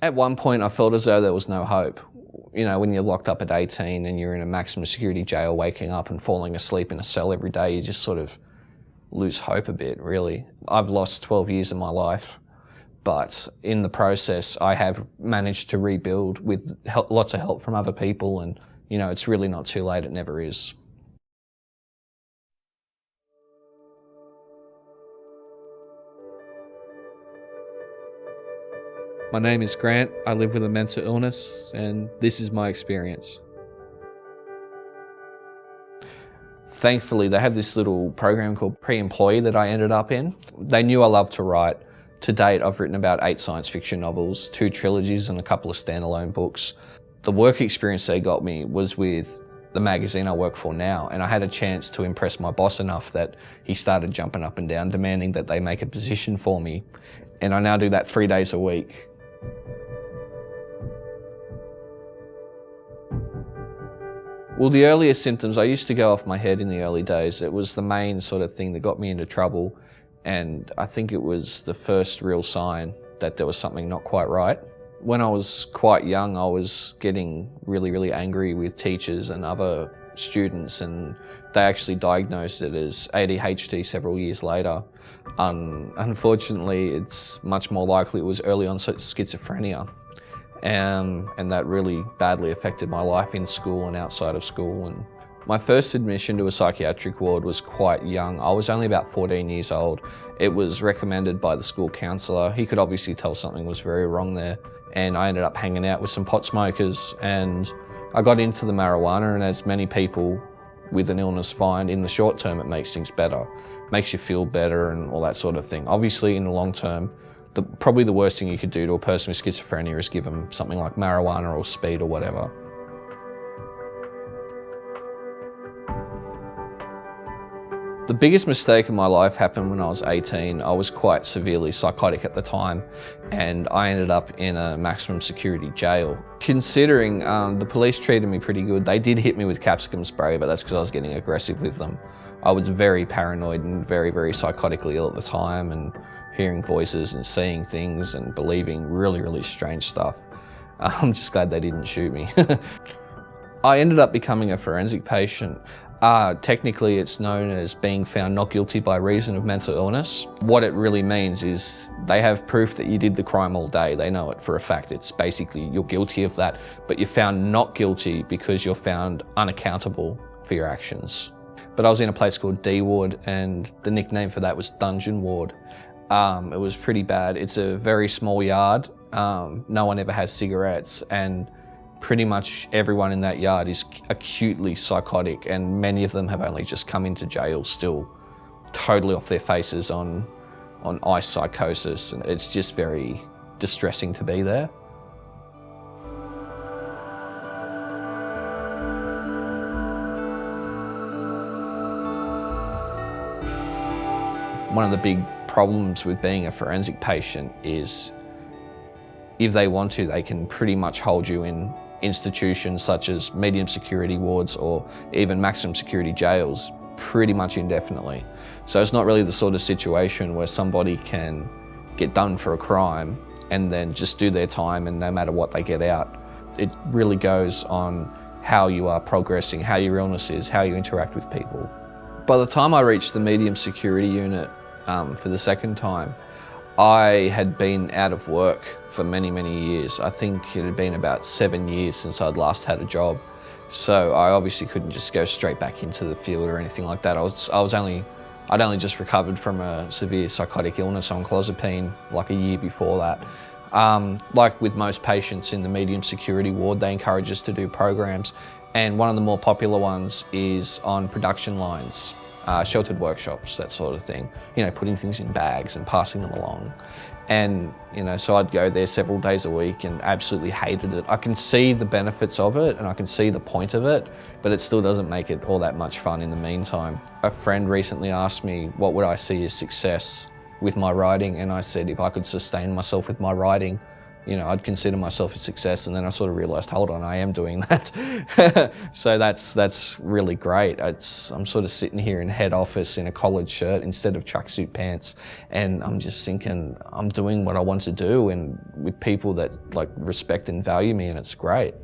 At one point I felt as though there was no hope. You know, when you're locked up at 18 and you're in a maximum security jail, waking up and falling asleep in a cell every day, you just sort of lose hope a bit, really. I've lost 12 years of my life, but in the process I have managed to rebuild with lots of help from other people, and you know, it's really not too late, it never is. My name is Grant, I live with a mental illness, and this is my experience. Thankfully, they have this little program called Pre-Employee that I ended up in. They knew I loved to write. To date, I've written about 8 science fiction novels, 2 trilogies and a couple of standalone books. The work experience they got me was with the magazine I work for now, and I had a chance to impress my boss enough that he started jumping up and down, demanding that they make a position for me. And I now do that 3 days a week. Well, the earliest symptoms, I used to go off my head in the early days. It was the main sort of thing that got me into trouble, and I think it was the first real sign that there was something not quite right. When I was quite young, I was getting really angry with teachers and other students, and they actually diagnosed it as ADHD several years later. Unfortunately, it's much more likely it was early onset schizophrenia. And that really badly affected my life in school and outside of school. And my first admission to a psychiatric ward was quite young. I was only about 14 years old. It was recommended by the school counsellor. He could obviously tell something was very wrong there. And I ended up hanging out with some pot smokers, and I got into the marijuana, and as many people with an illness find, in the short term it makes things better, makes you feel better and all that sort of thing. Obviously in the long term, probably the worst thing you could do to a person with schizophrenia is give them something like marijuana or speed or whatever. The biggest mistake in my life happened when I was 18. I was quite severely psychotic at the time, and I ended up in a maximum security jail. Considering the police treated me pretty good, they did hit me with capsicum spray, but that's because I was getting aggressive with them. I was very paranoid and very psychotically ill at the time, and hearing voices and seeing things and believing really strange stuff. I'm just glad they didn't shoot me. I ended up becoming a forensic patient. Technically it's known as being found not guilty by reason of mental illness. What it really means is they have proof that you did the crime all day. They know it for a fact. It's basically you're guilty of that, but you're found not guilty because you're found unaccountable for your actions. But I was in a place called D Ward, and the nickname for that was Dungeon Ward. It was pretty bad. It's a very small yard. No one ever has cigarettes, and pretty much everyone in that yard is acutely psychotic, and many of them have only just come into jail still totally off their faces on ice psychosis, and it's just very distressing to be there. One of the big problems with being a forensic patient is if they want to, they can pretty much hold you in institutions such as medium security wards or even maximum security jails pretty much indefinitely. So it's not really the sort of situation where somebody can get done for a crime and then just do their time and no matter what they get out. It really goes on how you are progressing, how your illness is, how you interact with people. By the time I reached the medium security unit for the second time, I had been out of work for many years. I think it had been about 7 years since I'd last had a job. So I obviously couldn't just go straight back into the field or anything like that. I'd only just recovered from a severe psychotic illness on clozapine like a year before that. Like with most patients in the medium security ward, they encourage us to do programs. And one of the more popular ones is on production lines. Sheltered workshops, that sort of thing. You know, putting things in bags and passing them along. And, you know, so I'd go there several days a week and absolutely hated it. I can see the benefits of it and I can see the point of it, but it still doesn't make it all that much fun in the meantime. A friend recently asked me what would I see as success with my writing, and I said if I could sustain myself with my writing, you know, I'd consider myself a success, and then I sort of realized, hold on, I am doing that. So that's really great. I'm sort of sitting here in head office in a collared shirt instead of tracksuit pants, and I'm just thinking I'm doing what I want to do, and with people that like respect and value me, and it's great.